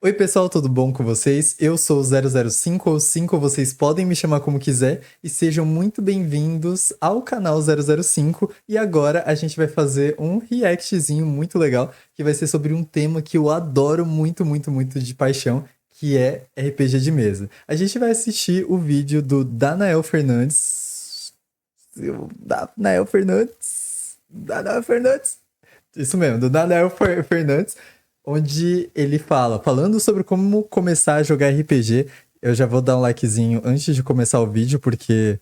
Oi pessoal, tudo bom com vocês? Eu sou o 005 ou 5, vocês podem me chamar como quiser e sejam muito bem-vindos ao canal 005. E agora a gente vai fazer um reactzinho muito legal que vai ser sobre um tema que eu adoro muito, muito, muito de paixão, que é RPG de mesa. A gente vai assistir o vídeo do Danael Fernandes. Danael Fernandes. Danael Fernandes. Isso mesmo, do Danael Fernandes, onde ele falando sobre como começar a jogar RPG. Eu já vou dar um likezinho antes de começar o vídeo, porque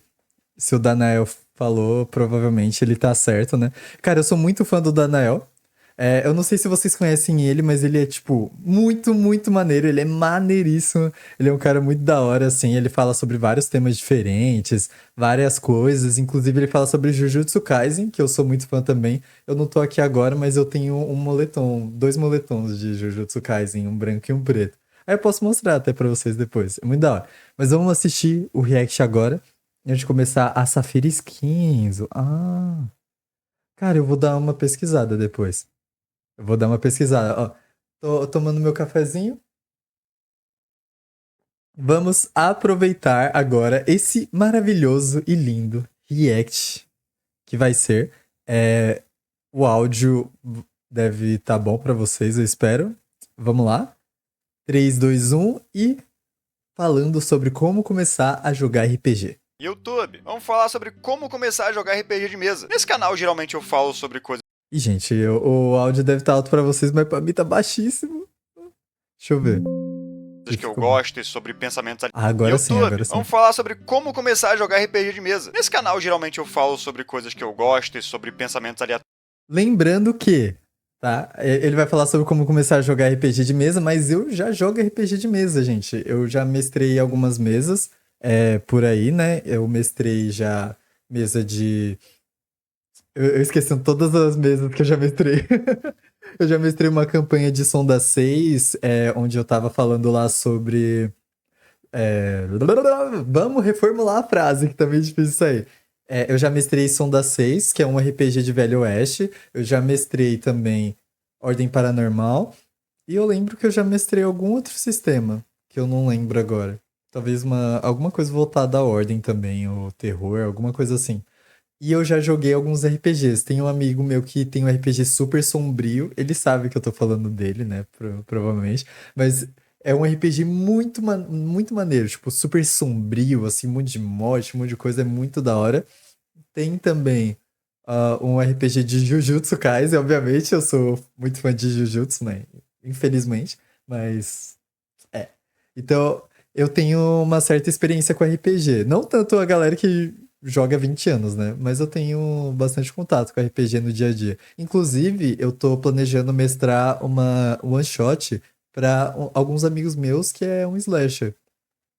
se o Danael falou, provavelmente ele tá certo, né? Cara, eu sou muito fã do Danael. Eu não sei se vocês conhecem ele, mas ele é, tipo, muito, muito maneiro. Ele é maneiríssimo. Ele é um cara muito da hora, assim. Ele fala sobre vários temas diferentes, várias coisas. Inclusive, ele fala sobre Jujutsu Kaisen, que eu sou muito fã também. Eu não tô aqui agora, mas eu tenho um moletom, dois moletons de Jujutsu Kaisen, um branco e um preto. Aí eu posso mostrar até pra vocês depois. É muito da hora. Mas vamos assistir o react agora. Antes de começar, a Safira Skins. Ah, cara, eu vou dar uma pesquisada depois. Eu vou dar uma pesquisada. Ó, tô tomando meu cafezinho. Vamos aproveitar agora esse maravilhoso e lindo react que vai ser. O áudio deve estar bom pra vocês, eu espero. Vamos lá. 3, 2, 1 e falando sobre como começar a jogar RPG. YouTube, vamos falar sobre como começar a jogar RPG de mesa. Nesse canal, geralmente eu falo sobre coisas E, gente, o áudio deve estar alto pra vocês, mas pra mim tá baixíssimo. Deixa eu ver. que eu gosto e sobre pensamentos Ah, agora sim, YouTube, agora sim. vamos falar sobre como começar a jogar RPG de mesa. Nesse canal, geralmente eu falo sobre coisas que eu gosto e sobre pensamentos aleatórios. Lembrando que, tá? Ele vai falar sobre como começar a jogar RPG de mesa, mas eu já jogo RPG de mesa, gente. Eu já mestrei algumas mesas por aí, né? Eu mestrei já mesa de. Eu esqueci todas as mesas que eu já mestrei. Eu já mestrei uma campanha de Sonda 6, onde eu tava falando lá sobre. Vamos reformular a frase, que tá meio difícil isso aí. Eu já mestrei Sonda 6, que é um RPG de Velho Oeste. Eu já mestrei também Ordem Paranormal. E eu lembro que eu já mestrei algum outro sistema, que eu não lembro agora. Talvez alguma coisa voltada à Ordem também, ou terror, alguma coisa assim. E eu já joguei alguns RPGs. Tem um amigo meu que tem um RPG super sombrio. Ele sabe que eu tô falando dele, né? Provavelmente. Mas é um RPG muito, muito maneiro. Tipo, super sombrio, assim, um monte de morte, um monte de coisa. É muito da hora. Tem também um RPG de Jujutsu Kaisen, obviamente. Eu sou muito fã de Jujutsu, né? Infelizmente. Mas, é. Então, eu tenho uma certa experiência com RPG. Não tanto a galera que joga há 20 anos, né? Mas eu tenho bastante contato com RPG no dia a dia. Inclusive, eu tô planejando mestrar uma one shot pra alguns amigos meus que é um slasher.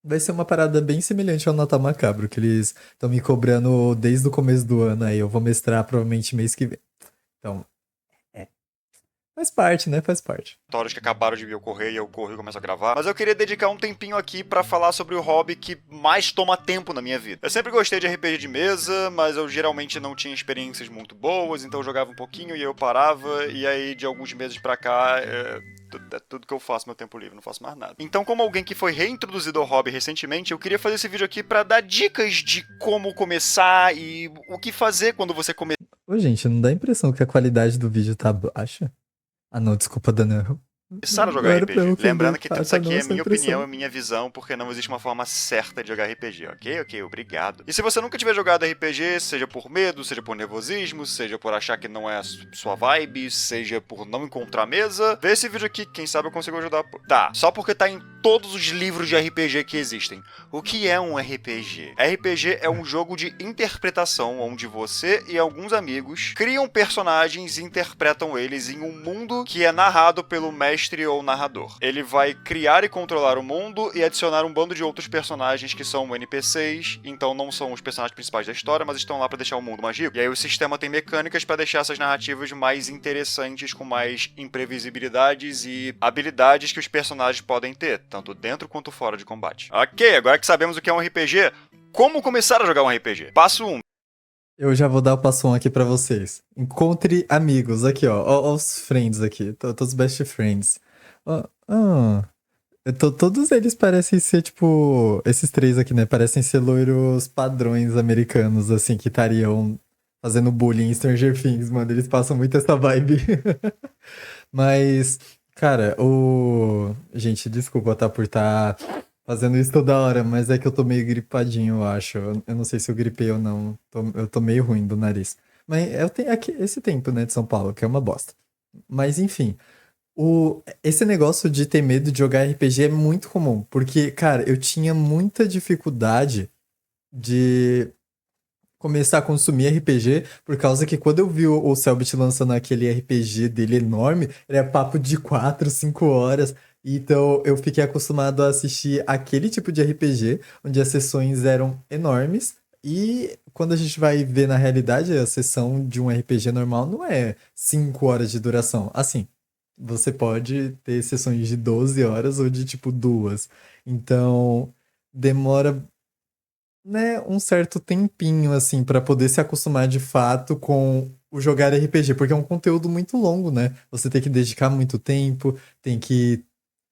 Vai ser uma parada bem semelhante ao Natal Macabro, que eles estão me cobrando desde o começo do ano aí. Eu vou mestrar provavelmente mês que vem. Então, é. Faz parte, né? Faz parte. Que acabaram de me ocorrer e eu corro e começo a gravar. Mas eu queria dedicar um tempinho aqui pra falar sobre o hobby que mais toma tempo na minha vida. Eu sempre gostei de RPG de mesa, mas eu geralmente não tinha experiências muito boas, então eu jogava um pouquinho e eu parava, e aí de alguns meses pra cá tudo que eu faço no meu tempo livre, não faço mais nada. Então, como alguém que foi reintroduzido ao hobby recentemente, eu queria fazer esse vídeo aqui pra dar dicas de como começar e o que fazer quando você começar. Ô, gente, não dá a impressão que a qualidade do vídeo tá baixa? Ah, não, desculpa, Daniel. Começar a Não jogar era pra eu RPG. Lembrando ofender. que Tá, isso tá aqui não é essa minha opinião, é impressão. minha visão, porque não existe uma forma certa de jogar RPG, ok? Ok, obrigado. E se você nunca tiver jogado RPG, seja por medo, seja por nervosismo, seja por achar que não é a sua vibe, seja por não encontrar mesa, vê esse vídeo aqui, quem sabe eu consigo ajudar. Tá, só porque tá em todos os livros de RPG que existem. O que é um RPG? RPG é um jogo de interpretação onde você e alguns amigos criam personagens e interpretam eles em um mundo que é narrado pelo mestre ou narrador. Ele vai criar e controlar o mundo e adicionar um bando de outros personagens que são NPCs, então não são os personagens principais da história, mas estão lá para deixar o mundo mais rico. E aí o sistema tem mecânicas para deixar essas narrativas mais interessantes, com mais imprevisibilidades e habilidades que os personagens podem ter, tanto dentro quanto fora de combate. Ok, agora que sabemos o que é um RPG, como começar a jogar um RPG? Passo 1. Eu já vou dar o passo 1 aqui pra vocês. Encontre amigos. Aqui, ó. Ó os friends aqui. Todos best friends. Ó, Todos eles parecem ser, tipo, esses três aqui, né? Parecem ser loiros padrões americanos, assim, que estariam fazendo bullying em Stranger Things, mano. Eles passam muito essa vibe. Mas, cara, o. Gente, desculpa, tá, por estar fazendo isso toda hora, mas é que eu tô meio gripadinho, eu acho. Eu não sei se eu gripei ou não. Eu tô meio ruim do nariz. Mas eu tenho aqui esse tempo, né, de São Paulo, que é uma bosta. Mas, enfim. Esse negócio de ter medo de jogar RPG é muito comum, porque, cara, eu tinha muita dificuldade de começar a consumir RPG, por causa que quando eu vi o Selbit lançando aquele RPG dele enorme, era papo de 4, 5 horas, então eu fiquei acostumado a assistir aquele tipo de RPG, onde as sessões eram enormes, e quando a gente vai ver na realidade, a sessão de um RPG normal não é 5 horas de duração. Assim, você pode ter sessões de 12 horas ou de tipo duas. Então, demora, né, um certo tempinho assim pra poder se acostumar de fato com o jogar RPG, porque é um conteúdo muito longo, né? Você tem que dedicar muito tempo, tem que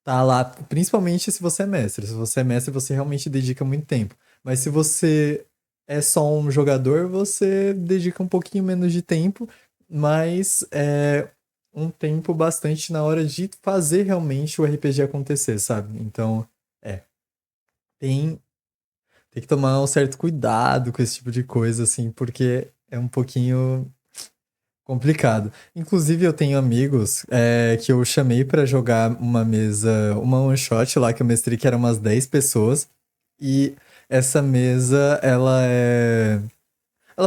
estar lá, principalmente se você é mestre. Se você é mestre, você realmente dedica muito tempo. Mas se você é só um jogador, você dedica um pouquinho menos de tempo, mas é um tempo bastante na hora de fazer realmente o RPG acontecer, sabe? Então, é, tem tem que tomar um certo cuidado com esse tipo de coisa, assim, porque é um pouquinho complicado. Inclusive, eu tenho amigos que eu chamei pra jogar uma mesa, uma one shot lá que eu mestrei, que eram umas 10 pessoas. E essa mesa, ela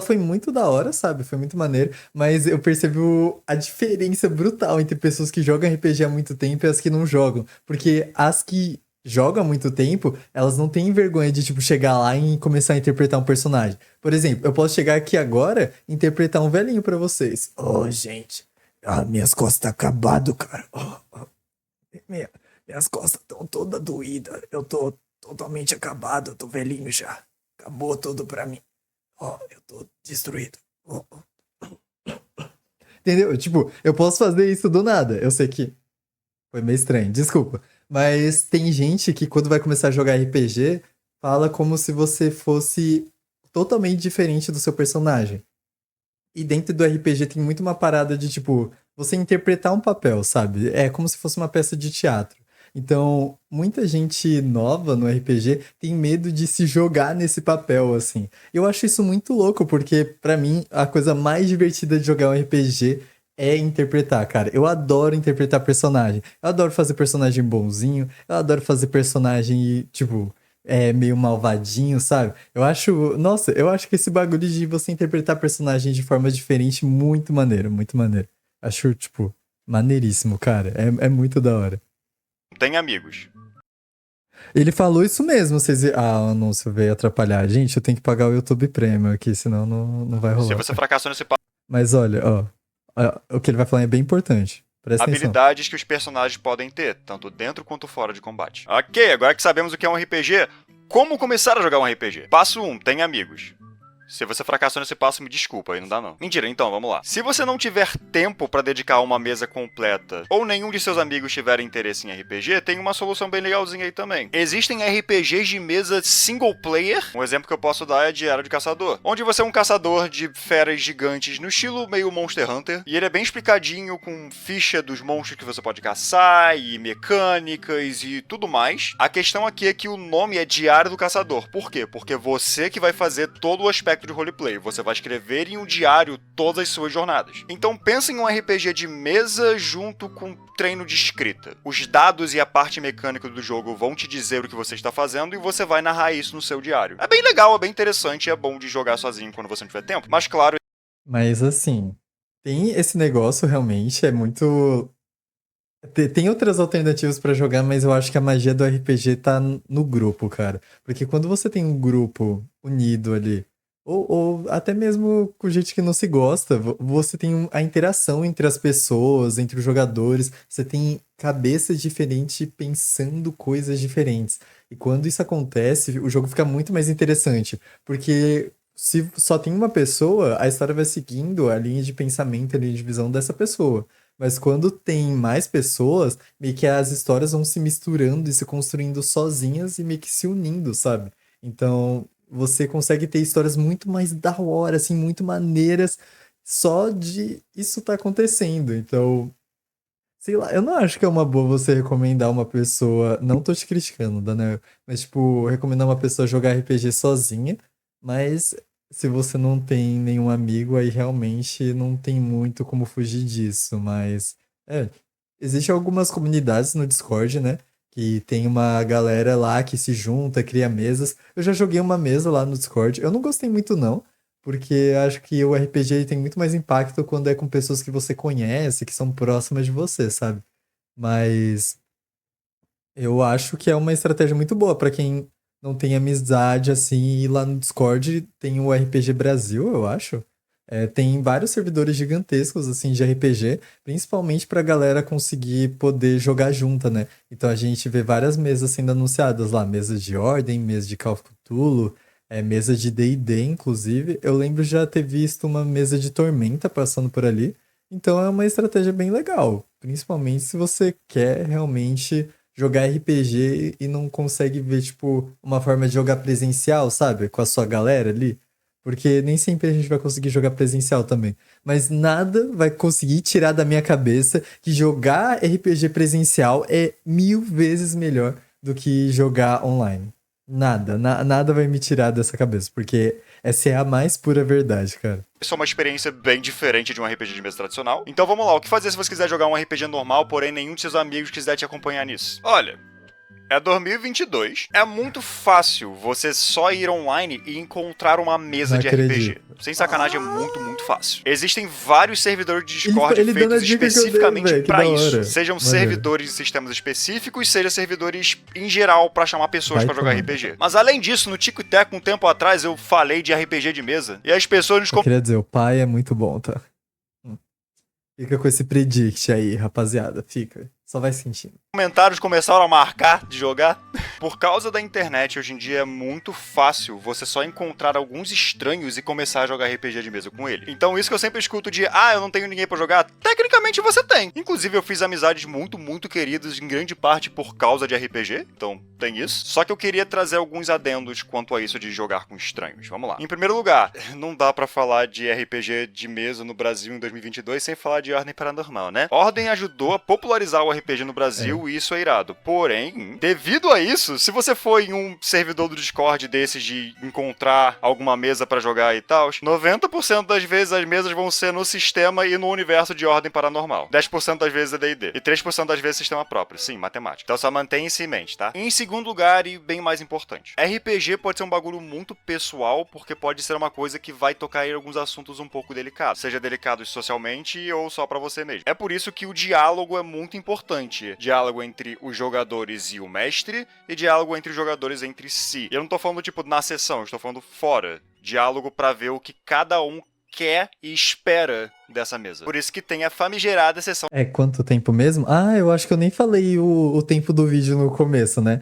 foi muito da hora, sabe? Foi muito maneiro, mas eu percebi a diferença brutal entre pessoas que jogam RPG há muito tempo e as que não jogam. Porque as que jogam há muito tempo, elas não têm vergonha de, tipo, chegar lá e começar a interpretar um personagem. Por exemplo, eu posso chegar aqui agora e interpretar um velhinho pra vocês. Ô, gente, minhas costas tá acabado, cara. Minha- minhas costas estão todas doídas. Eu tô totalmente acabado, eu tô velhinho já. Acabou tudo pra mim. Ó, eu tô destruído. Ó, ó. Entendeu? Tipo, eu posso fazer isso do nada. Eu sei que foi meio estranho, desculpa. Mas tem gente que quando vai começar a jogar RPG, fala como se você fosse totalmente diferente do seu personagem. E dentro do RPG tem muito uma parada de, tipo, você interpretar um papel, sabe? É como se fosse uma peça de teatro. Então, muita gente nova no RPG tem medo de se jogar nesse papel, assim. Eu acho isso muito louco, porque, pra mim, a coisa mais divertida de jogar um RPG é interpretar, cara. Eu adoro interpretar personagem. Eu adoro fazer personagem bonzinho. Eu adoro fazer personagem, tipo, meio malvadinho, sabe? Eu acho. Nossa, eu acho que esse bagulho de você interpretar personagens de forma diferente, muito maneiro, muito maneiro. Acho, tipo, maneiríssimo, cara. É muito da hora. Tem amigos. Ele falou isso mesmo, vocês. Ah, o anúncio veio atrapalhar. Gente, eu tenho que pagar o YouTube Premium aqui, senão não vai Se rolar. você fracassou nesse passo, Mas olha, ó, o que ele vai falar é bem importante. Presta atenção. habilidades que os personagens podem ter, tanto dentro quanto fora de combate. Ok, agora que sabemos o que é um RPG, como começar a jogar um RPG? Passo 1, tem amigos. Se você fracassou nesse passo, me desculpa, aí não dá não. Mentira, então, vamos lá. Se você não tiver tempo pra dedicar a uma mesa completa, ou nenhum de seus amigos tiver interesse em RPG, tem uma solução bem legalzinha aí também. Existem RPGs de mesa single player, um exemplo que eu posso dar é Diário de Caçador, onde você é um caçador de feras gigantes no estilo meio Monster Hunter, e ele é bem explicadinho com ficha dos monstros que você pode caçar, e mecânicas e tudo mais. A questão aqui é que o nome é Diário do Caçador. Por quê? Porque você que vai fazer todo o aspecto de roleplay. Você vai escrever em um diário todas as suas jornadas. Então pensa em um RPG de mesa junto com treino de escrita. Os dados e a parte mecânica do jogo vão te dizer o que você está fazendo e você vai narrar isso no seu diário. É bem legal, é bem interessante, é bom de jogar sozinho quando você não tiver tempo. Mas claro, Mas assim, tem esse negócio realmente, é muito. Tem outras alternativas pra jogar, mas eu acho que a magia do RPG tá no grupo, cara. Porque quando você tem um grupo unido ali, ou até mesmo com gente que não se gosta, você tem a interação entre as pessoas, entre os jogadores, você tem cabeças diferentes pensando coisas diferentes. E quando isso acontece, o jogo fica muito mais interessante. Porque se só tem uma pessoa, a história vai seguindo a linha de pensamento, a linha de visão dessa pessoa. Mas quando tem mais pessoas, meio que as histórias vão se misturando e se construindo sozinhas e meio que se unindo, sabe? Então, você consegue ter histórias muito mais da hora, assim, muito maneiras, só de isso tá acontecendo. Então, sei lá, eu não acho que é uma boa você recomendar uma pessoa. Não tô te criticando, Daniel, mas, tipo, recomendar uma pessoa jogar RPG sozinha, mas se você não tem nenhum amigo, aí realmente não tem muito como fugir disso. Mas, é, existem algumas comunidades no Discord, né? Que tem uma galera lá que se junta, cria mesas. Eu já joguei uma mesa lá no Discord. Eu não gostei muito, não. Porque acho que o RPG ele tem muito mais impacto quando é com pessoas que você conhece, que são próximas de você, sabe? Mas eu acho que é uma estratégia muito boa pra quem não tem amizade assim. E lá no Discord tem o RPG Brasil, eu acho. É, tem vários servidores gigantescos assim de RPG, principalmente pra galera conseguir poder jogar junta, né? Então a gente vê várias mesas sendo anunciadas lá, mesas de Ordem, mesas de Call of Cthulhu, mesa de D&D, inclusive. Eu lembro já ter visto uma mesa de Tormenta passando por ali. Então é uma estratégia bem legal, principalmente se você quer realmente jogar RPG e não consegue ver, tipo, uma forma de jogar presencial, sabe? Com a sua galera ali. Porque nem sempre a gente vai conseguir jogar presencial também. Mas nada vai conseguir tirar da minha cabeça que jogar RPG presencial é 1000 vezes melhor do que jogar online. Nada vai me tirar dessa cabeça, porque essa é a mais pura verdade, cara. Isso é uma experiência bem diferente de um RPG de mesa tradicional. Então vamos lá, o que fazer se você quiser jogar um RPG normal, porém nenhum de seus amigos quiser te acompanhar nisso? Olha, é 2022. É muito fácil você só ir online e encontrar uma mesa Não de RPG. acredito. Sem sacanagem, é muito, muito fácil. Existem vários servidores de Ele, Discord ele dando a feitos dica que eu dei, especificamente velho. Que pra da isso. hora. Sejam Maneiro. servidores de sistemas específicos, seja servidores em geral pra chamar pessoas Vai pra jogar tomando. RPG. Mas além disso, no Tico e Teco, um tempo atrás, eu falei de RPG de mesa. E as pessoas nos Eu queria dizer, o pai é muito bom, tá? Hum. Fica com esse predict aí, rapaziada. Fica. Só vai sentindo. comentários começaram a marcar de jogar. Por causa da internet, hoje em dia é muito fácil você só encontrar alguns estranhos e começar a jogar RPG de mesa com ele. Então isso que eu sempre escuto de, eu não tenho ninguém pra jogar, tecnicamente você tem. Inclusive eu fiz amizades muito, muito queridas, em grande parte por causa de RPG, então tem isso. Só que eu queria trazer alguns adendos quanto a isso de jogar com estranhos. Vamos lá. Em primeiro lugar, não dá pra falar de RPG de mesa no Brasil em 2022 sem falar de Ordem Paranormal, né? Ordem ajudou a popularizar o RPG no Brasil e isso é irado. Porém, devido a isso, se você for em um servidor do Discord desses de encontrar alguma mesa pra jogar e tal, 90% das vezes as mesas vão ser no sistema e no universo de Ordem Paranormal. 10% das vezes é D&D. E 3% das vezes sistema próprio. Sim, matemática. Então só mantenha isso em mente, tá? Em segundo lugar, e bem mais importante, RPG pode ser um bagulho muito pessoal, porque pode ser uma coisa que vai tocar em alguns assuntos um pouco delicados. Seja delicados socialmente ou só pra você mesmo. É por isso que o diálogo é muito importante. Diálogo entre os jogadores e o mestre, e diálogo entre os jogadores entre si. E eu não tô falando, tipo, na sessão, eu estou falando fora. Diálogo pra ver o que cada um quer e espera dessa mesa. Por isso que tem a famigerada sessão Quanto tempo mesmo? Eu acho que eu nem falei o tempo do vídeo no começo, né?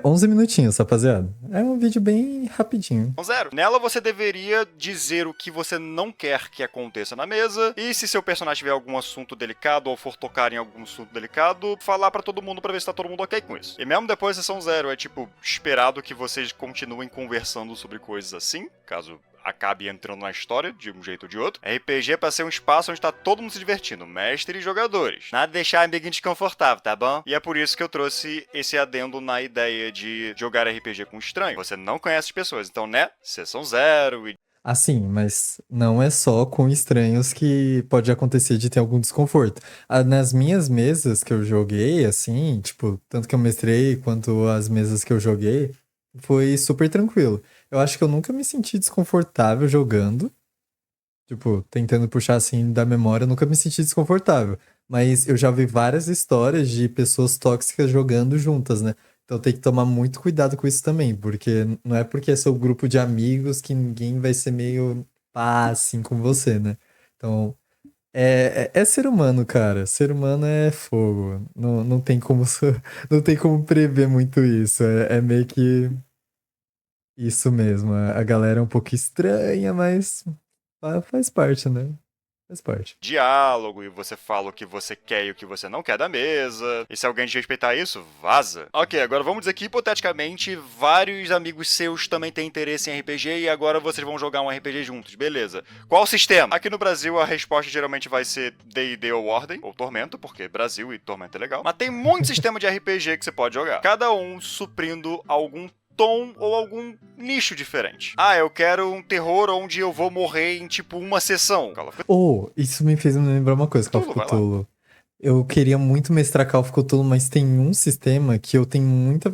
11 minutinhos, rapaziada. É um vídeo bem rapidinho. zero. Nela você deveria dizer o que você não quer que aconteça na mesa, e se seu personagem tiver algum assunto delicado ou for tocar em algum assunto delicado, falar pra todo mundo pra ver se tá todo mundo ok com isso. E mesmo depois da sessão 0, é tipo, esperado que vocês continuem conversando sobre coisas assim, caso acabe entrando na história, de um jeito ou de outro. RPG é pra ser um espaço onde tá todo mundo se divertindo, mestre e jogadores. Nada de deixar amiguinho desconfortável, tá bom? E é por isso que eu trouxe esse adendo na ideia de jogar RPG com estranho. Você não conhece as pessoas, então, né? Sessão 0 e Assim, mas não é só com estranhos que pode acontecer de ter algum desconforto. Nas minhas mesas que eu joguei, assim, tipo, tanto que eu mestrei quanto as mesas que eu joguei, foi super tranquilo. Eu acho que eu nunca me senti desconfortável jogando. Tipo, tentando puxar assim da memória, eu nunca me senti desconfortável. Mas eu já vi várias histórias de pessoas tóxicas jogando juntas, né? Então tem que tomar muito cuidado com isso também, porque não é porque é seu grupo de amigos que ninguém vai ser meio pá, assim com você, né? Então, é ser humano, cara. Ser humano é fogo. Não tem como, não tem como prever muito isso. É meio que isso mesmo. A galera é um pouco estranha, mas faz parte, né? Faz parte. Diálogo, e você fala o que você quer e o que você não quer da mesa. E se alguém desrespeitar isso, vaza. Ok, agora vamos dizer que, hipoteticamente, vários amigos seus também têm interesse em RPG e agora vocês vão jogar um RPG juntos, beleza. Qual sistema? Aqui no Brasil, a resposta geralmente vai ser D&D ou Ordem, ou Tormento, porque Brasil e Tormento é legal. Mas tem muito sistema de RPG que você pode jogar. Cada um suprindo algum tom ou algum nicho diferente. Ah, eu quero um terror onde eu vou morrer em, tipo, uma sessão. Isso me fez me lembrar uma coisa, Call of Cthulhu, vai lá. Cthulhu. Eu queria muito mestrar Call of Cthulhu, mas tem um sistema que eu tenho muita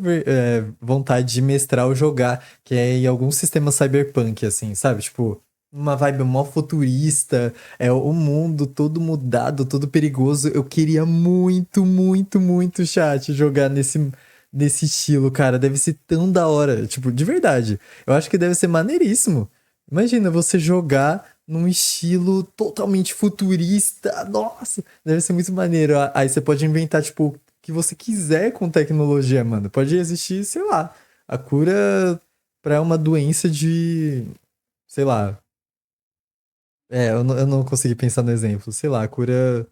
vontade de mestrar ou jogar, que é em algum sistema cyberpunk, assim, sabe? Tipo, uma vibe mó futurista, o mundo todo mudado, todo perigoso. Eu queria muito, muito, muito, chat, jogar nesse estilo, cara. Deve ser tão da hora, tipo, de verdade. Eu acho que deve ser maneiríssimo. Imagina você jogar num estilo totalmente futurista. Nossa, deve ser muito maneiro. Aí você pode inventar, tipo, o que você quiser com tecnologia, mano. Pode existir, sei lá, a cura pra uma doença de. Sei lá. Eu não consegui pensar no exemplo. Sei lá, a cura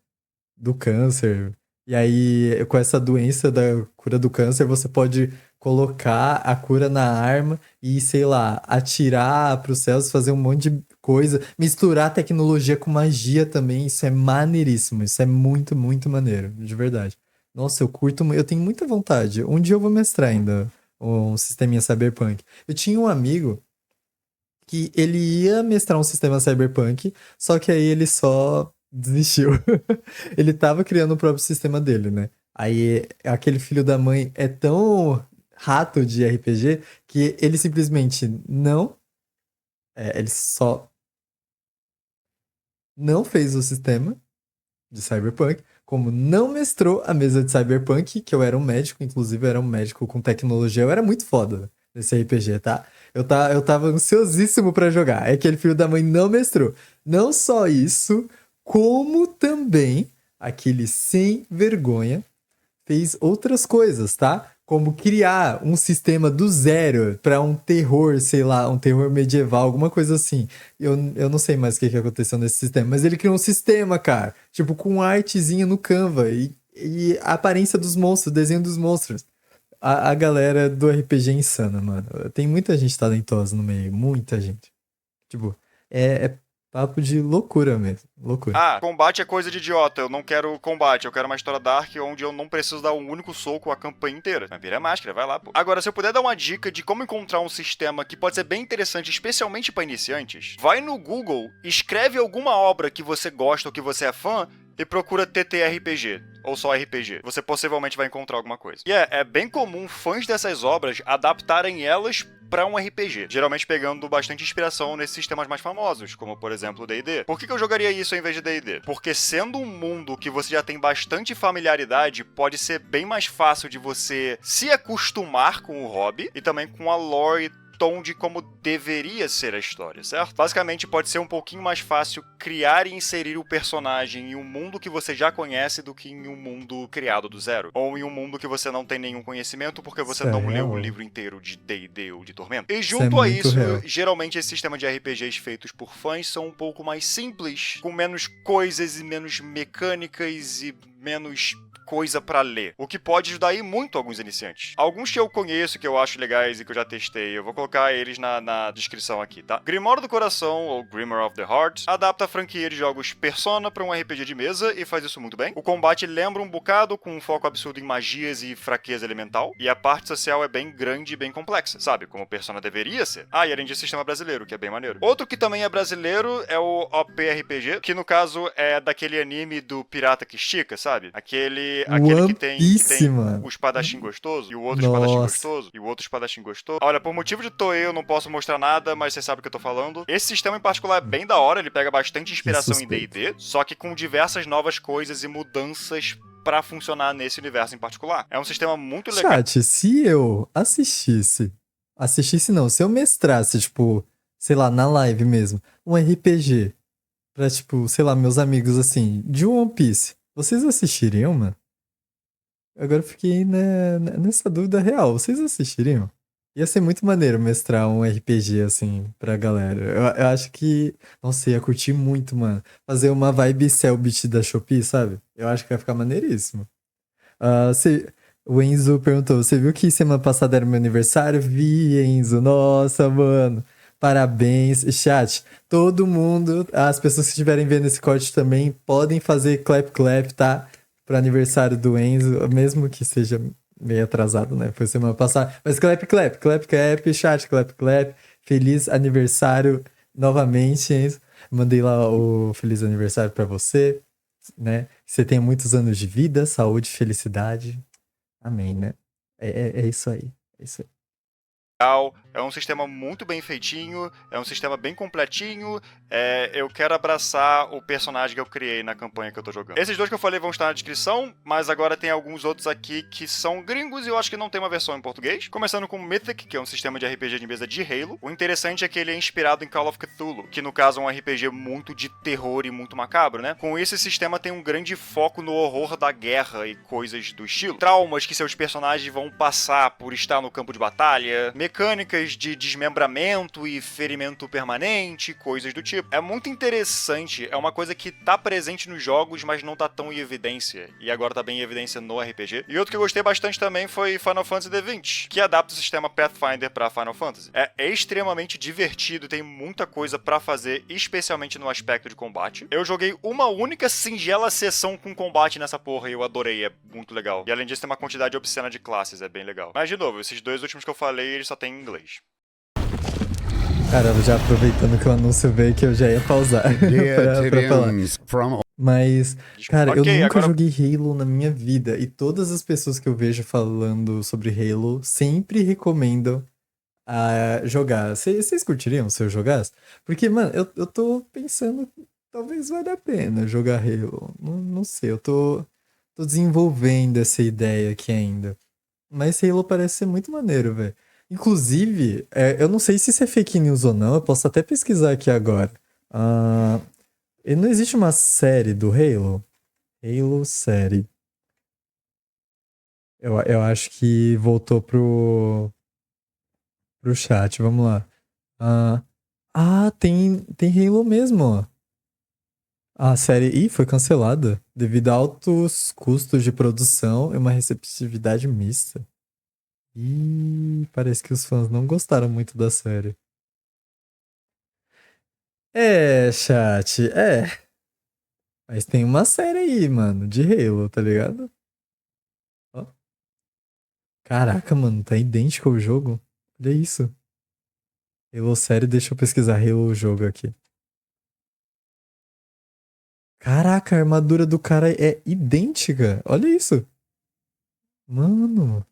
do câncer. E aí, com essa doença da cura do câncer, você pode colocar a cura na arma e, sei lá, atirar para os céus, fazer um monte de coisa, misturar tecnologia com magia também. Isso é maneiríssimo. Isso é muito, muito maneiro, de verdade. Nossa, eu curto, eu tenho muita vontade. Um dia eu vou mestrar ainda um sisteminha cyberpunk. Eu tinha um amigo que ele ia mestrar um sistema cyberpunk, só que aí ele só desistiu. Ele tava criando o próprio sistema dele, né? Aí aquele filho da mãe é tão rato de RPG que ele simplesmente não. Ele só não fez o sistema de Cyberpunk, como não mestrou a mesa de Cyberpunk, que eu era um médico, inclusive eu era um médico com tecnologia, eu era muito foda nesse RPG, tá? Eu tava ansiosíssimo pra jogar. É que aquele filho da mãe não mestrou. Não só isso, como também aquele sem vergonha fez outras coisas, tá? Como criar um sistema do zero pra um terror, sei lá, um terror medieval, alguma coisa assim. Eu não sei mais o que aconteceu nesse sistema, mas ele criou um sistema, cara. Tipo, com artezinha no Canva e a aparência dos monstros, o desenho dos monstros. A galera do RPG é insana, mano. Tem muita gente talentosa no meio, muita gente. Tipo, é papo de loucura mesmo. Loucura. Ah, combate é coisa de idiota. Eu não quero combate. Eu quero uma história dark onde eu não preciso dar um único soco a campanha inteira. Vampiro é máscara, vai lá, pô. Agora, se eu puder dar uma dica de como encontrar um sistema que pode ser bem interessante, especialmente pra iniciantes, vai no Google, escreve alguma obra que você gosta ou que você é fã e procura TTRPG, ou só RPG. Você possivelmente vai encontrar alguma coisa. E é bem comum fãs dessas obras adaptarem elas para um RPG, geralmente pegando bastante inspiração nesses sistemas mais famosos, como por exemplo o D&D. Por que eu jogaria isso ao invés de D&D? Porque sendo um mundo que você já tem bastante familiaridade, pode ser bem mais fácil de você se acostumar com o hobby e também com a lore tom de como deveria ser a história, certo? Basicamente, pode ser um pouquinho mais fácil criar e inserir o personagem em um mundo que você já conhece do que em um mundo criado do zero. Ou em um mundo que você não tem nenhum conhecimento porque você Isso é não leu o real. livro inteiro de D&D ou de Tormento. E Isso é junto a muito isso, real. geralmente esses sistemas de RPGs feitos por fãs são um pouco mais simples, com menos coisas e menos mecânicas e menos coisa pra ler, o que pode ajudar aí muito alguns iniciantes. Alguns que eu conheço, que eu acho legais e que eu já testei, eu vou colocar eles na descrição aqui, tá? Grimório do Coração, ou Grimoire of the Heart, adapta a franquia de jogos Persona pra um RPG de mesa e faz isso muito bem. O combate lembra um bocado, com um foco absurdo em magias e fraqueza elemental, e a parte social é bem grande e bem complexa, sabe? Como Persona deveria ser. Ah, e além de sistema brasileiro, que é bem maneiro. Outro que também é brasileiro é o OPRPG, que no caso é daquele anime do pirata que estica, sabe? Aquele que One tem Piece, mano. o espadachim gostoso, e o outro espadachim Nossa. gostoso, e o outro espadachim gostoso. Olha, por motivo de Toei eu não posso mostrar nada, mas você sabe o que eu tô falando. Esse sistema em particular é bem da hora, ele pega bastante inspiração em suspeito. D&D, só que com diversas novas coisas e mudanças pra funcionar nesse universo em particular. É um sistema muito legal. Chat, se eu assistisse não, se eu mestrasse, tipo, sei lá, na live mesmo, um RPG pra, tipo, sei lá, meus amigos, assim, de One Piece, vocês assistiriam, mano? Agora eu fiquei, né, nessa dúvida real, vocês assistiriam? Ia ser muito maneiro mestrar um RPG assim pra galera. Eu acho que. Nossa, ia curtir muito, mano. Fazer uma vibe Cellbit da Shopee, sabe? Eu acho que vai ficar maneiríssimo. Ah, o Enzo perguntou: você viu que semana passada era meu aniversário? Vi, Enzo. Nossa, mano. Parabéns. Chat, todo mundo, as pessoas que estiverem vendo esse corte também, podem fazer clap clap, tá? Pro aniversário do Enzo, mesmo que seja meio atrasado, né? Foi semana passada. Mas clap clap, clap clap, chat, clap clap. Feliz aniversário novamente, Enzo. Mandei lá o feliz aniversário pra você, né? Que você tenha muitos anos de vida, saúde, felicidade. Amém, né? É isso aí. É isso aí. É um sistema muito bem feitinho, é um sistema bem completinho. Eu quero abraçar o personagem que eu criei na campanha que eu tô jogando. Esses dois que eu falei vão estar na descrição, mas agora tem alguns outros aqui que são gringos e eu acho que não tem uma versão em português. Começando com Mythic, que é um sistema de RPG de mesa de Halo. O interessante é que ele é inspirado em Call of Cthulhu, que no caso é um RPG muito de terror e muito macabro, né? Com isso, esse sistema tem um grande foco no horror da guerra e coisas do estilo. Traumas que seus personagens vão passar por estar no campo de batalha, mecânicas de desmembramento e ferimento permanente, coisas do tipo. É muito interessante, é uma coisa que tá presente nos jogos, mas não tá tão em evidência, e agora tá bem em evidência no RPG. E outro que eu gostei bastante também foi Final Fantasy X, que adapta o sistema Pathfinder pra Final Fantasy. É extremamente divertido, tem muita coisa pra fazer, especialmente no aspecto de combate. Eu joguei uma única singela sessão com combate nessa porra e eu adorei, é muito legal. E além disso tem uma quantidade obscena de classes, é bem legal. Mas de novo, esses dois últimos que eu falei, eles só tem em inglês. Cara, já aproveitando que o anúncio veio que eu já ia pausar pra falar. Mas, cara, eu nunca agora... joguei Halo na minha vida. E todas as pessoas que eu vejo falando sobre Halo sempre recomendam a jogar. Vocês curtiriam se eu jogasse? Porque, mano, eu tô pensando, talvez valha a pena jogar Halo. Não sei, eu tô desenvolvendo essa ideia aqui ainda. Mas Halo parece ser muito maneiro, velho. Inclusive, eu não sei se isso é fake news ou não, eu posso até pesquisar aqui agora. Ah, e não existe uma série do Halo? Halo série. Eu acho que voltou pro chat, vamos lá. Tem Halo mesmo, ó. A série foi cancelada devido a altos custos de produção e uma receptividade mista. Parece que os fãs não gostaram muito da série. Chat, Mas tem uma série aí, mano, de Halo, tá ligado? Ó. Caraca, mano, tá idêntico ao jogo. Olha isso. Halo série, deixa eu pesquisar Halo jogo aqui. Caraca, a armadura do cara é idêntica. Olha isso. Mano.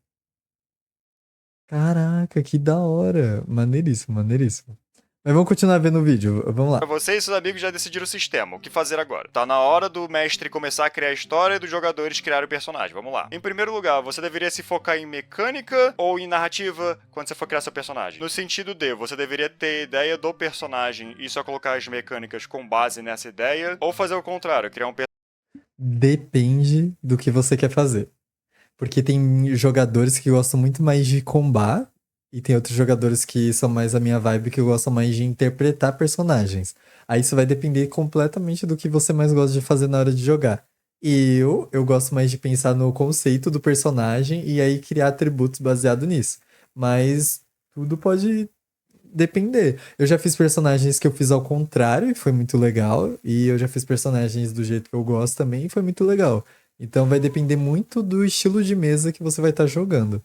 Caraca, que da hora. Maneiríssimo, maneiríssimo. Mas vamos continuar vendo o vídeo. Vamos lá. Você e seus amigos já decidiram o sistema. O que fazer agora? Tá na hora do mestre começar a criar a história e dos jogadores criar o personagem. Vamos lá. Em primeiro lugar, você deveria se focar em mecânica ou em narrativa quando você for criar seu personagem. No sentido de, você deveria ter ideia do personagem e só colocar as mecânicas com base nessa ideia, ou fazer o contrário, criar um Depende do que você quer fazer. Porque tem jogadores que gostam muito mais de combar e tem outros jogadores que são mais a minha vibe que gostam mais de interpretar personagens. Aí isso vai depender completamente do que você mais gosta de fazer na hora de jogar. Eu gosto mais de pensar no conceito do personagem e aí criar atributos baseado nisso. Mas tudo pode depender. Eu já fiz personagens que eu fiz ao contrário e foi muito legal. E eu já fiz personagens do jeito que eu gosto também e foi muito legal. Então vai depender muito do estilo de mesa que você vai estar jogando.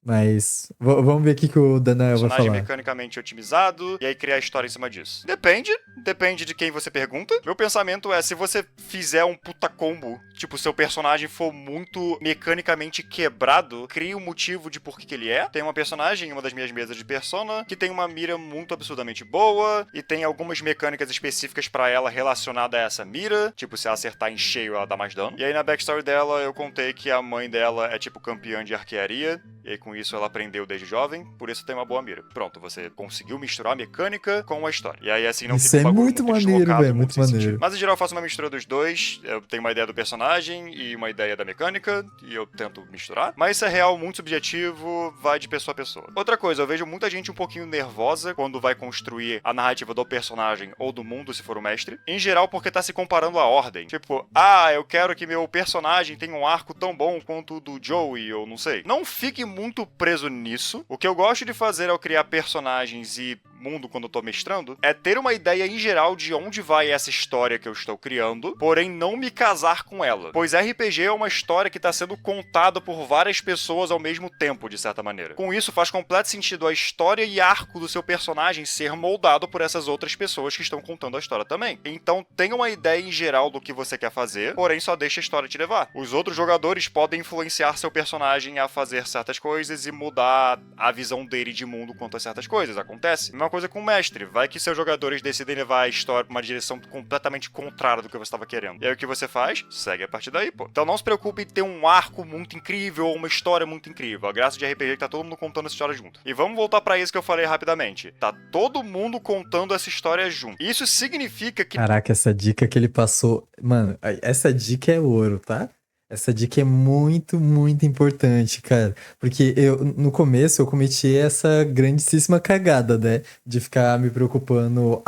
Mas vamos ver o que o Daniel vai falar. Mecanicamente otimizado e aí criar a história em cima disso. Depende de quem você pergunta. Meu pensamento é, se você fizer um puta combo, tipo, seu personagem for muito mecanicamente quebrado, crie um motivo de por que ele é. Tem uma personagem em uma das minhas mesas de Persona que tem uma mira muito absurdamente boa e tem algumas mecânicas específicas pra ela relacionada a essa mira, tipo, se ela acertar em cheio ela dá mais dano. E aí na backstory dela eu contei que a mãe dela é tipo campeã de arquearia e aí com isso ela aprendeu desde jovem, por isso tem uma boa mira. Pronto, você conseguiu misturar a mecânica com a história. E aí assim não isso fica um bagulho muito maneiro, velho, muito maneiro. Mas em geral eu faço uma mistura dos dois, eu tenho uma ideia do personagem personagem e uma ideia da mecânica, e eu tento misturar. Mas isso é real, muito subjetivo, vai de pessoa a pessoa. Outra coisa, eu vejo muita gente um pouquinho nervosa quando vai construir a narrativa do personagem ou do mundo, se for o mestre. Em geral, porque tá se comparando à ordem. Tipo, eu quero que meu personagem tenha um arco tão bom quanto o do Joey, ou não sei. Não fique muito preso nisso. O que eu gosto de fazer ao criar personagens e mundo quando eu tô mestrando, é ter uma ideia em geral de onde vai essa história que eu estou criando, porém não me casar com ela. Pois RPG é uma história que está sendo contada por várias pessoas ao mesmo tempo, de certa maneira. Com isso, faz completo sentido a história e arco do seu personagem ser moldado por essas outras pessoas que estão contando a história também. Então, tenha uma ideia em geral do que você quer fazer, porém só deixa a história te levar. Os outros jogadores podem influenciar seu personagem a fazer certas coisas e mudar a visão dele de mundo quanto a certas coisas. Acontece? Mesma coisa com o mestre. Vai que seus jogadores decidem levar a história pra uma direção completamente contrária do que você estava querendo. E aí o que você faz? Segue a partir daí, pô. Então não se preocupe em ter um arco muito incrível ou uma história muito incrível. A graça de RPG é que tá todo mundo contando essa história junto. E vamos voltar pra isso que eu falei rapidamente. Tá todo mundo contando essa história junto. Isso significa que... Caraca, essa dica que ele passou... Mano, essa dica é ouro, tá? Essa dica é muito, muito importante, cara. Porque no começo, eu cometi essa grandíssima cagada, né? De ficar me preocupando.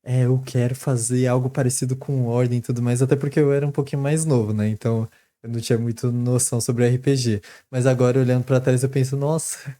Eu quero fazer algo parecido com Ordem e tudo mais. Até porque eu era um pouquinho mais novo, né? Então, eu não tinha muito noção sobre RPG. Mas agora, olhando pra trás, eu penso, nossa,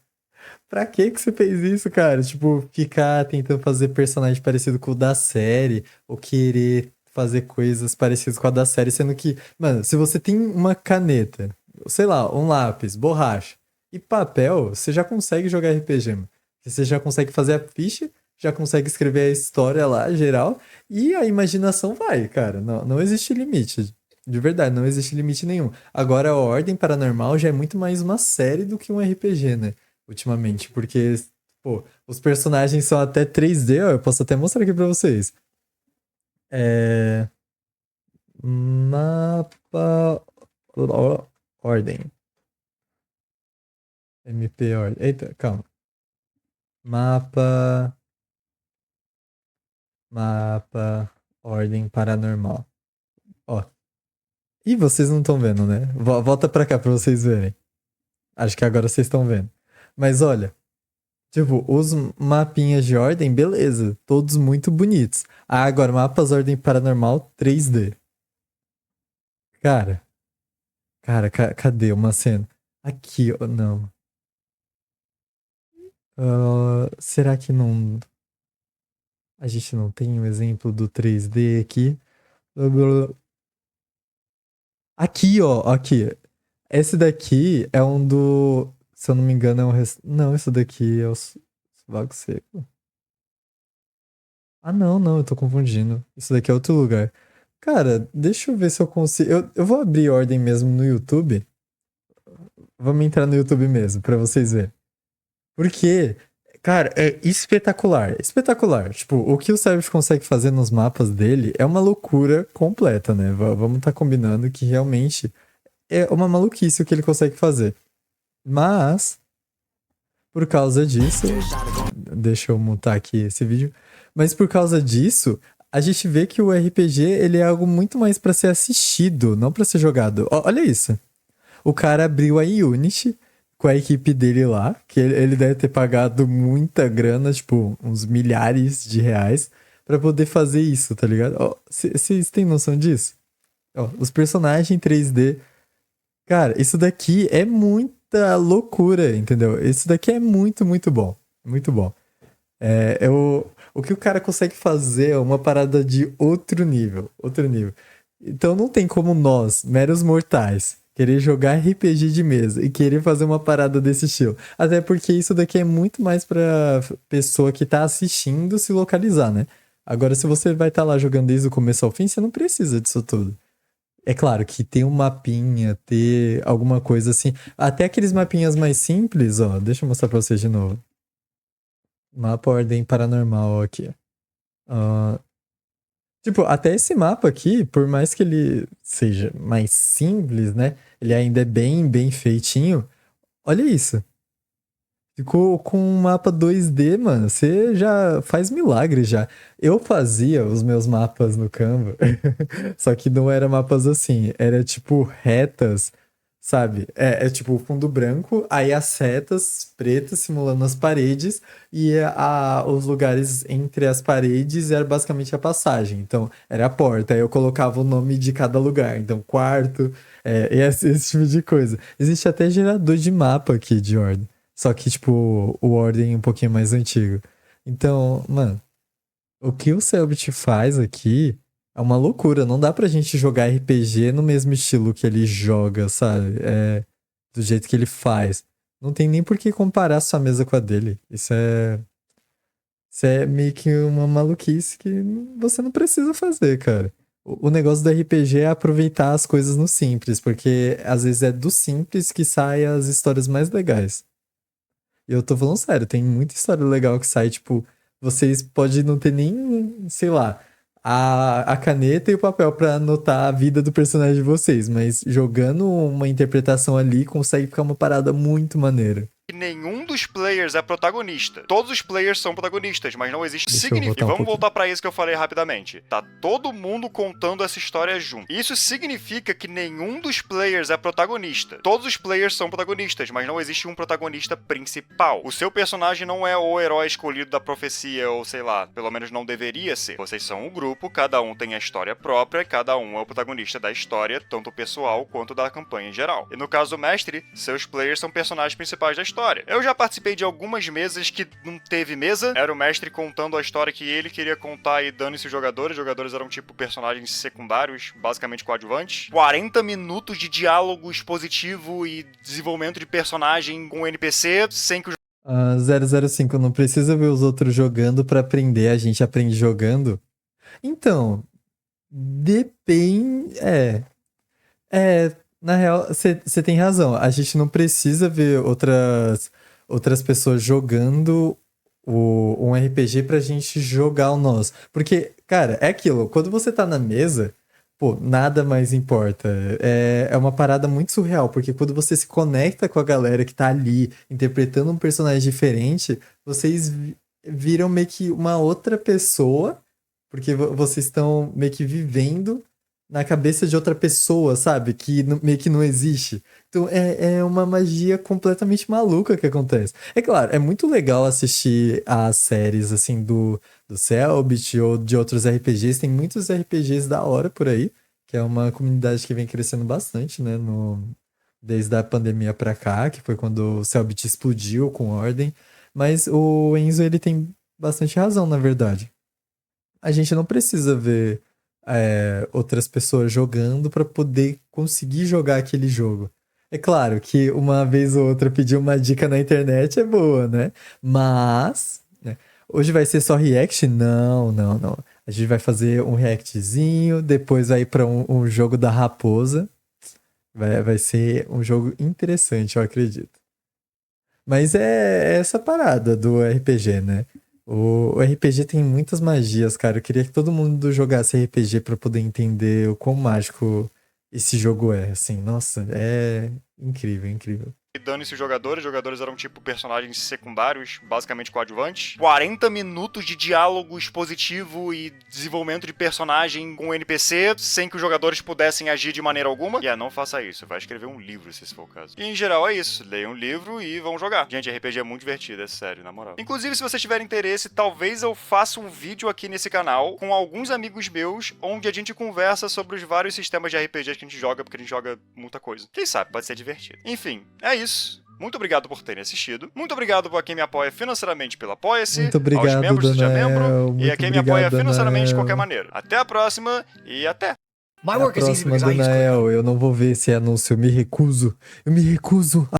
pra que você fez isso, cara? Tipo, ficar tentando fazer personagem parecido com o da série, ou querer fazer coisas parecidas com a da série, sendo que, mano, se você tem uma caneta, sei lá, um lápis, borracha e papel, você já consegue jogar RPG, mano. Você já consegue fazer a ficha, já consegue escrever a história lá, geral, e a imaginação vai, cara. Não existe limite. De verdade, não existe limite nenhum. Agora, a Ordem Paranormal já é muito mais uma série do que um RPG, né? Ultimamente, porque, pô, os personagens são até 3D, ó, eu posso até mostrar aqui pra vocês. Mapa Ordem. MP Ordem. Eita, calma. Mapa Ordem Paranormal. Ó. E vocês não estão vendo, né? Volta pra cá pra vocês verem. Acho que agora vocês estão vendo. Mas olha, tipo, os mapinhas de ordem, beleza. Todos muito bonitos. Agora, mapas Ordem Paranormal 3D. Cara, cadê uma cena? Aqui, ó, não. Será que não... A gente não tem um exemplo do 3D aqui? Aqui, ó, aqui. Esse daqui é um do... Se eu não me engano, é um... Não, esse daqui é o Vago Seco. Não, eu tô confundindo. Isso daqui é outro lugar. Cara, deixa eu ver se eu consigo... Eu vou abrir ordem mesmo no YouTube. Vamos entrar no YouTube mesmo, pra vocês verem. Porque, cara, é espetacular. Espetacular. Tipo, o que o Savage consegue fazer nos mapas dele é uma loucura completa, né? Vamos tá combinando que realmente é uma maluquice o que ele consegue fazer. Mas, por causa disso... Deixa eu mutar aqui esse vídeo. Mas por causa disso, a gente vê que o RPG ele é algo muito mais pra ser assistido, não pra ser jogado. Olha isso. O cara abriu a Unity com a equipe dele lá, que ele deve ter pagado muita grana, tipo, uns milhares de reais, pra poder fazer isso, tá ligado? Vocês têm noção disso? Os personagens em 3D. Cara, isso daqui é muita loucura, entendeu? Isso daqui é muito, muito bom. Muito bom. O que o cara consegue fazer é uma parada de outro nível. Outro nível. Então não tem como nós, meros mortais, querer jogar RPG de mesa e querer fazer uma parada desse estilo. Até porque isso daqui é muito mais pra pessoa que tá assistindo se localizar, né? Agora, se você vai estar lá jogando desde o começo ao fim, você não precisa disso tudo. É claro que ter um mapinha, ter alguma coisa assim. Até aqueles mapinhas mais simples, ó. Deixa eu mostrar pra vocês de novo. Mapa Ordem Paranormal aqui. Tipo, até esse mapa aqui, por mais que ele seja mais simples, né? Ele ainda é bem, bem feitinho. Olha isso. Com um mapa 2D, mano, você já faz milagre já. Eu fazia os meus mapas no Canva, só que não era mapas assim, era tipo retas, sabe? É tipo fundo branco, aí as retas pretas simulando as paredes e os lugares entre as paredes era basicamente a passagem. Então, era a porta, aí eu colocava o nome de cada lugar. Então, quarto, esse tipo de coisa. Existe até gerador de mapa aqui de ordem. Só que, tipo, o Ordem um pouquinho mais antigo. Então, mano, o que o Selbit faz aqui é uma loucura. Não dá pra gente jogar RPG no mesmo estilo que ele joga, sabe? Do jeito que ele faz. Não tem nem por que comparar sua mesa com a dele. Isso é meio que uma maluquice que você não precisa fazer, cara. O negócio do RPG é aproveitar as coisas no simples, porque às vezes é do simples que saem as histórias mais legais. E eu tô falando sério, tem muita história legal que sai, tipo, vocês podem não ter nem, sei lá, a caneta e o papel pra anotar a vida do personagem de vocês, mas jogando uma interpretação ali consegue ficar uma parada muito maneira. Que nenhum dos players é protagonista. Todos os players são protagonistas, mas não existe Deixa eu significa. voltar um Vamos pouquinho. voltar pra isso que eu falei rapidamente. Tá todo mundo contando essa história junto. Isso significa que nenhum dos players é protagonista. Todos os players são protagonistas, mas não existe um protagonista principal. O seu personagem não é o herói escolhido da profecia, ou sei lá, pelo menos não deveria ser. Vocês são um grupo, cada um tem a história própria, cada um é o protagonista da história, tanto pessoal quanto da campanha em geral. E no caso do mestre, seus players são personagens principais da história. Eu já participei de algumas mesas que não teve mesa. Era o mestre contando a história que ele queria contar e dando-se os jogadores. Os jogadores eram tipo personagens secundários, basicamente coadjuvantes. 40 minutos de diálogo expositivo e desenvolvimento de personagem com NPC, sem que o 005, não precisa ver os outros jogando pra aprender, a gente aprende jogando. Então, depende. Na real, você tem razão. A gente não precisa ver outras pessoas jogando um RPG pra gente jogar o nosso. Porque, cara, é aquilo. Quando você tá na mesa, pô, nada mais importa. É uma parada muito surreal, porque quando você se conecta com a galera que tá ali interpretando um personagem diferente, vocês viram meio que uma outra pessoa, porque vocês estão meio que vivendo na cabeça de outra pessoa, sabe? Que meio que não existe. Então é uma magia completamente maluca que acontece. É claro, é muito legal assistir as séries assim do Cellbit ou de outros RPGs. Tem muitos RPGs da hora por aí, que é uma comunidade que vem crescendo bastante, né? Desde a pandemia pra cá, que foi quando o Cellbit explodiu com Ordem. Mas o Enzo, ele tem bastante razão, na verdade. A gente não precisa ver outras pessoas jogando para poder conseguir jogar aquele jogo. É claro que uma vez ou outra pedir uma dica na internet é boa, né? Mas, né, hoje vai ser só react? Não, não, não. A gente vai fazer um reactzinho, depois vai para um jogo da raposa. Vai ser um jogo interessante, eu acredito. Mas é essa parada do RPG, né? O RPG tem muitas magias, cara. Eu queria que todo mundo jogasse RPG pra poder entender o quão mágico esse jogo é, assim. Nossa, é incrível, incrível. e dane-se os jogadores eram tipo personagens secundários, basicamente coadjuvantes. 40 minutos de diálogo expositivo e desenvolvimento de personagem com NPC, sem que os jogadores pudessem agir de maneira alguma. E não faça isso, vai escrever um livro se esse for o caso. E em geral é isso, leiam um livro e vão jogar. Gente, RPG é muito divertido, é sério, na moral. Inclusive, se vocês tiverem interesse, talvez eu faça um vídeo aqui nesse canal com alguns amigos meus, onde a gente conversa sobre os vários sistemas de RPGs que a gente joga, porque a gente joga muita coisa. Quem sabe, pode ser divertido. Enfim, é isso. Muito obrigado por terem assistido. Muito obrigado a quem me apoia financeiramente pelo Apoia-se. Muito obrigado, aos membros, seja membro. Daniel. E a Muito quem me apoia obrigado, financeiramente de qualquer Daniel. maneira. Até a próxima e até! Na próxima, Daniel, eu não vou ver esse anúncio. Eu me recuso. Eu me recuso